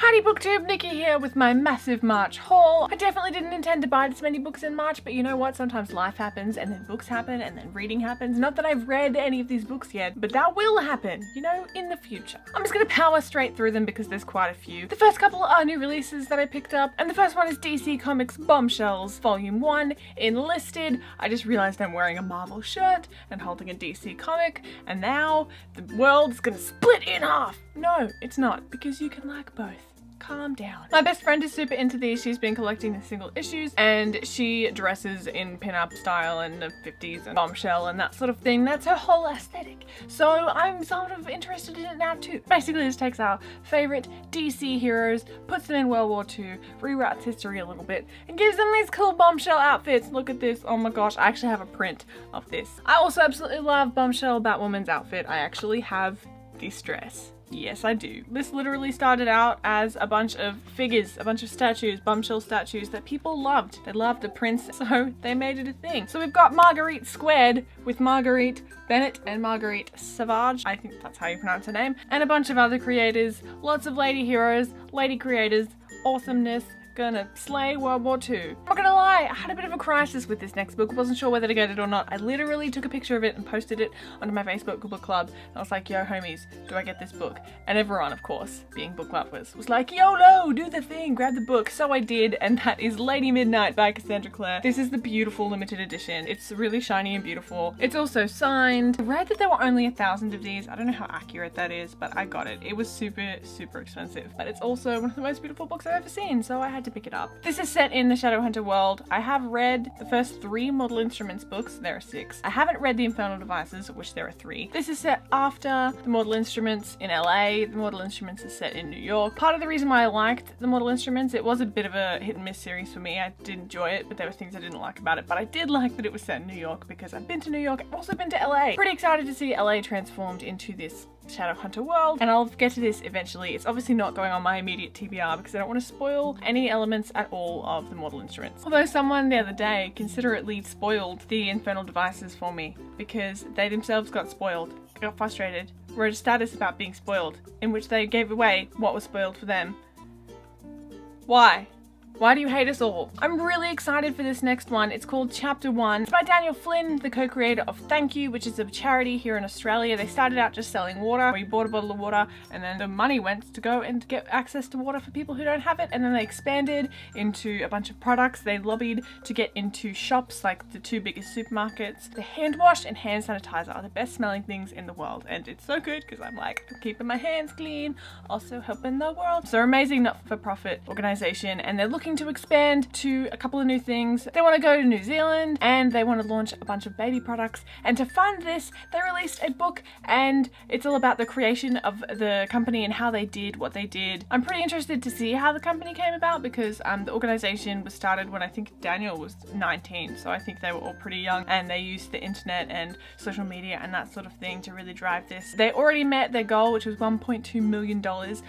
Howdy BookTube, Nikki here with my massive March haul. I definitely didn't intend to buy this many books in March, but you know what? Sometimes life happens and then books happen and then reading happens. Not that I've read any of these books yet, but that will happen, you know, in the future. I'm just gonna power straight through them because there's quite a few. The first couple are new releases that I picked up, and the first one is DC Comics Bombshells Volume 1, Enlisted. I just realized I'm wearing a Marvel shirt and holding a DC comic, and now the world's gonna split in half. No, it's not, because you can like both. Calm down. My best friend is super into these. She's been collecting the single issues and she dresses in pin-up style and the 50s and bombshell and that sort of thing. That's her whole aesthetic. So I'm sort of interested in it now too. Basically this takes our favorite DC heroes, puts them in World War II, rewrites history a little bit and gives them these cool bombshell outfits. Look at this. Oh my gosh, I actually have a print of this. I also absolutely love Bombshell Batwoman's outfit. I actually have this dress. Yes, I do. This literally started out as a bunch of figures, a bunch of statues, bombshell statues that people loved. They loved the prince, so they made it a thing. So we've got Marguerite squared with Marguerite Bennett and Marguerite Savage, I think that's how you pronounce her name, and a bunch of other creators, lots of lady heroes, lady creators, awesomeness, gonna slay World War II. I'm not gonna lie, I had a bit of a crisis with this next book. Wasn't sure whether to get it or not. I literally took a picture of it and posted it onto my Facebook book club. And I was like, yo homies, do I get this book? And everyone, of course, being book lovers, was like, YOLO, do the thing, grab the book. So I did, and that is Lady Midnight by Cassandra Clare. This is the beautiful limited edition. It's really shiny and beautiful. It's also signed. I read that there were only 1,000 of these. I don't know how accurate that is, but I got it. It was super, super expensive. But it's also one of the most beautiful books I've ever seen, so I had to pick it up. This is set in the Shadowhunter world. I have read the first 3 Mortal Instruments books. There are 6. I haven't read the Infernal Devices, of which there are 3. This is set after the Mortal Instruments in LA. The Mortal Instruments is set in New York. Part of the reason why I liked the Mortal Instruments, it was a bit of a hit and miss series for me. I did enjoy it, but there were things I didn't like about it. But I did like that it was set in New York because I've been to New York. I've also been to LA. Pretty excited to see LA transformed into this Shadowhunter world, and I'll get to this eventually. It's obviously not going on my immediate TBR because I don't want to spoil any elements at all of the Mortal Instruments. Although someone the other day considerately spoiled the Infernal Devices for me because they themselves got spoiled, got frustrated, wrote a status about being spoiled in which they gave away what was spoiled for them. Why? Why do you hate us all? I'm really excited for this next one. It's called Chapter 1. It's by Daniel Flynn, the co-creator of Thank You, which is a charity here in Australia. They started out just selling water. We bought a bottle of water and then the money went to go and get access to water for people who don't have it, and then they expanded into a bunch of products. They lobbied to get into shops like the 2 biggest supermarkets. The hand wash and hand sanitizer are the best smelling things in the world, and it's so good because I'm like, I'm keeping my hands clean, also helping the world. So amazing not-for-profit organization, and they're looking to expand to a couple of new things. They want to go to New Zealand and they want to launch a bunch of baby products, and to fund this they released a book, and it's all about the creation of the company and how they did what they did. I'm pretty interested to see how the company came about because the organization was started when I think Daniel was 19, so I think they were all pretty young, and they used the internet and social media and that sort of thing to really drive this. They already met their goal, which was $1.2 million,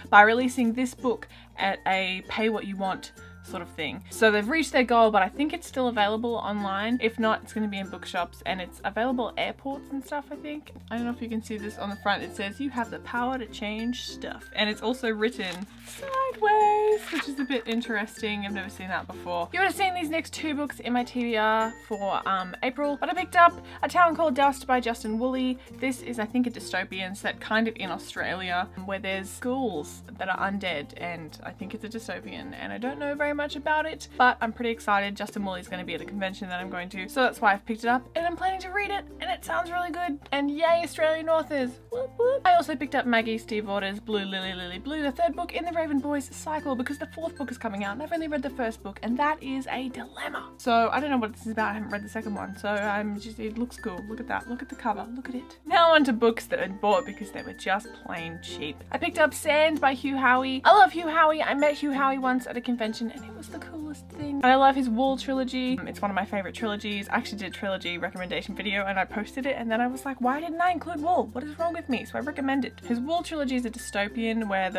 by releasing this book at a pay what you want sort of thing. So they've reached their goal, but I think it's still available online. If not, it's going to be in bookshops, and it's available at airports and stuff, I think. I don't know if you can see this on the front. It says, you have the power to change stuff. And it's also written sideways, which is a bit interesting. I've never seen that before. You would have seen these next 2 books in my TBR for April, but I picked up A Town Called Dust by Justin Woolley. This is, I think, a dystopian set kind of in Australia where there's schools that are undead, and I think it's a dystopian, and I don't know very much about it, but I'm pretty excited. Justin Woolley's going to be at a convention that I'm going to, so that's why I've picked it up, and I'm planning to read it, and it sounds really good, and yay Australian authors, whoop whoop. I also picked up Maggie Stiefvater's Blue Lily Lily Blue, the 3rd book in the Raven Boys cycle, because the 4th book is coming out and I've only read the 1st book, and that is a dilemma. So I don't know what this is about. I haven't read the 2nd one, so it looks cool. Look at that, look at the cover, look at it. Now on to books that I bought because they were just plain cheap. I picked up Sand by Hugh Howey. I love Hugh Howey. I met Hugh Howey once at a convention and it was the coolest thing. And I love his Wool trilogy. It's one of my favorite trilogies. I actually did a trilogy recommendation video and I posted it, and then I was like, why didn't I include Wool? What is wrong with me? So I recommend it. His Wool trilogy is a dystopian where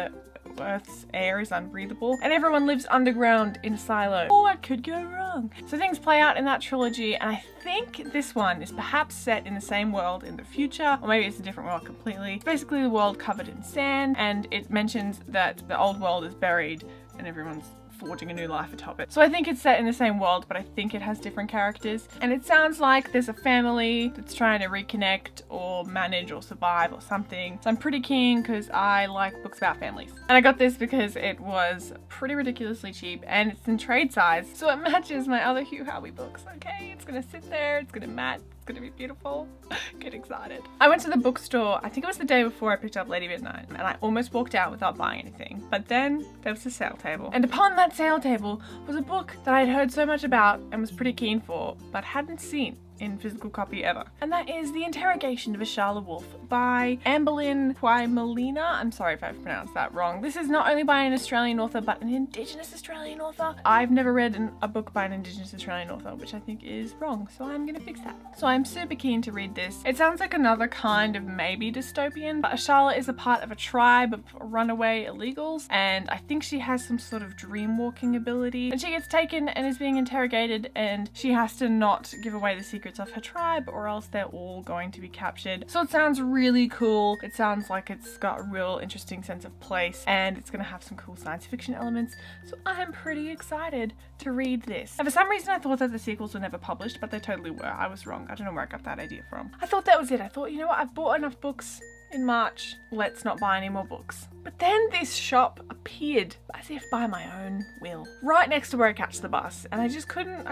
Earth's air is unbreathable and everyone lives underground in a silo. Oh, what could go wrong? So things play out in that trilogy, and I think this one is perhaps set in the same world in the future, or maybe it's a different world completely. It's basically the world covered in sand, and it mentions that the old world is buried and everyone's forging a new life atop it. So I think it's set in the same world, but I think it has different characters. And it sounds like there's a family that's trying to reconnect or manage or survive or something. So I'm pretty keen because I like books about families. And I got this because it was pretty ridiculously cheap and it's in trade size. So it matches my other Hugh Howey books. Okay, it's gonna sit there, it's gonna match. It's gonna be beautiful. Get excited. I went to the bookstore, I think it was the day before I picked up Lady Midnight, and I almost walked out without buying anything. But then there was a sale table. And upon that sale table was a book that I had heard so much about and was pretty keen for, but hadn't seen in physical copy ever. And that is The Interrogation of Ashala Wolf by Amberlynn Quaimolina. I'm sorry if I've pronounced that wrong. This is not only by an Australian author, but an Indigenous Australian author. I've never read a book by an Indigenous Australian author, which I think is wrong, so I'm gonna fix that. So I'm super keen to read this. It sounds like another kind of maybe dystopian, but Ashala is a part of a tribe of runaway illegals, and I think she has some sort of dream walking ability. And she gets taken and is being interrogated, and she has to not give away the secrets of her tribe or else they're all going to be captured. So it sounds really cool. It sounds like it's got a real interesting sense of place and it's gonna have some cool science fiction elements. So I'm pretty excited to read this. And for some reason I thought that the sequels were never published, but they totally were. I was wrong. I don't know where I got that idea from. I thought that was it. I thought, you know what, I've bought enough books in March, let's not buy any more books. But then this shop appeared, as if by my own will, right next to where I catch the bus, and I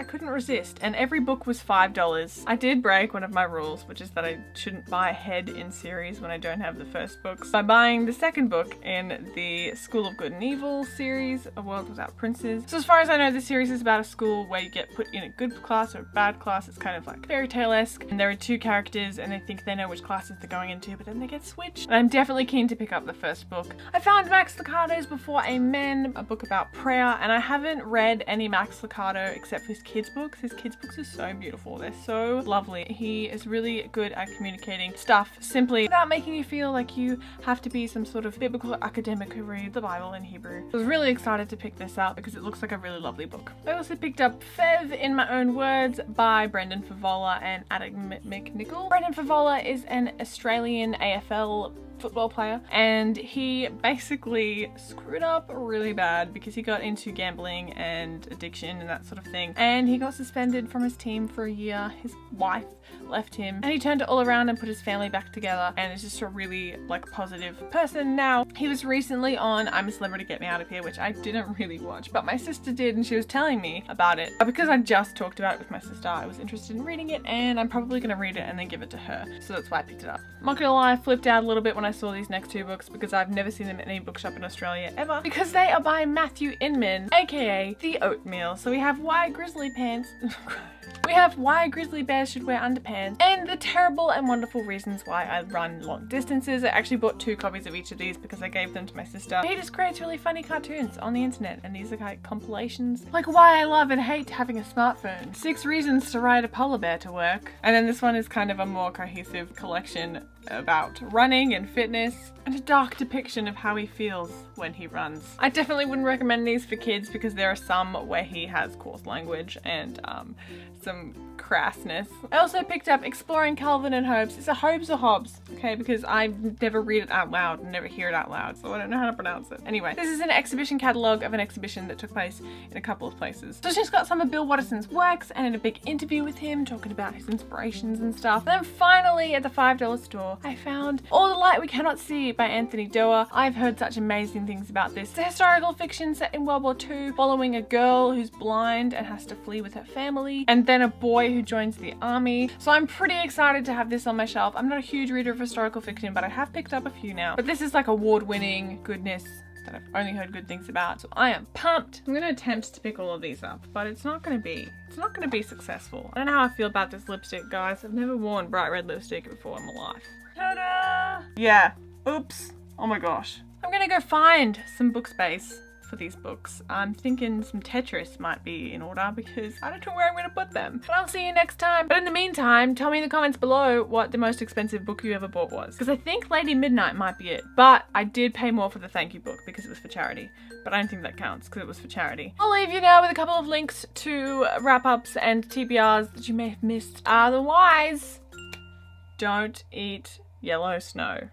couldn't resist, and every book was $5. I did break one of my rules, which is that I shouldn't buy ahead in series when I don't have the first books, by buying the second book in the School of Good and Evil series, A World Without Princes. So as far as I know, the series is about a school where you get put in a good class or a bad class. It's kind of like fairy tale-esque, and there are two characters and they think they know which classes they're going into, but then they get switched. And I'm definitely keen to pick up the first book. I found Max Lucado's Before Amen, a book about prayer, and I haven't read any Max Lucado except for his kids books. His kids books are so beautiful. They're so lovely. He is really good at communicating stuff simply without making you feel like you have to be some sort of biblical academic who read the Bible in Hebrew. I was really excited to pick this up because it looks like a really lovely book. I also picked up Fev in My Own Words by Brendan Favola and Adam McNichol. Brendan Favola is an Australian AFL football player, and he basically screwed up really bad because he got into gambling and addiction and that sort of thing, and he got suspended from his team for a year. His wife left him and he turned it all around and put his family back together, and is just a really positive person now. He was recently on I'm a Celebrity, Get Me Out of Here, which I didn't really watch, but my sister did and she was telling me about it. But because I just talked about it with my sister, I was interested in reading it, and I'm probably gonna read it and then give it to her, so that's why I picked it up. I'm not gonna lie, I flipped out a little bit when I saw these next two books because I've never seen them in any bookshop in Australia ever, because they are by Matthew Inman, aka The Oatmeal. So we have Why Grizzly Pants we have Why Grizzly Bears Should Wear Underpants, and The Terrible and Wonderful Reasons Why I Run Long Distances. I actually bought 2 copies of each of these because I gave them to my sister. He just creates really funny cartoons on the internet, and these are like compilations. Like Why I Love and Hate Having a Smartphone, 6 Reasons to Ride a Polar Bear to Work. And then this one is kind of a more cohesive collection about running and fitness, and a dark depiction of how he feels when he runs. I definitely wouldn't recommend these for kids because there are some where he has coarse language and some crassness. I also picked up Exploring Calvin and Hobbes. It's a Hobbes or Hobbes, okay, because I never read it out loud and never hear it out loud, so I don't know how to pronounce it. Anyway, this is an exhibition catalogue of an exhibition that took place in a couple of places. So it's just got some of Bill Watterson's works and a big interview with him talking about his inspirations and stuff. And then finally at the $5 store, I found All the Light We Cannot See by Anthony Doerr. I've heard such amazing things about this. It's a historical fiction set in World War II, following a girl who's blind and has to flee with her family, and then a boy who joins the army. So I'm pretty excited to have this on my shelf. I'm not a huge reader of historical fiction, but I have picked up a few now. But this is like award-winning goodness that I've only heard good things about, so I am pumped. I'm gonna attempt to pick all of these up, but it's not gonna be successful. I don't know how I feel about this lipstick, guys. I've never worn bright red lipstick before in my life. Ta-da! Yeah, oops, oh my gosh. I'm gonna go find some book space for these books. I'm thinking some Tetris might be in order because I don't know where I'm going to put them. But I'll see you next time. But in the meantime, tell me in the comments below what the most expensive book you ever bought was. Because I think Lady Midnight might be it. But I did pay more for the thank you book because it was for charity. But I don't think that counts because it was for charity. I'll leave you now with a couple of links to wrap-ups and TBRs that you may have missed. Otherwise, don't eat yellow snow.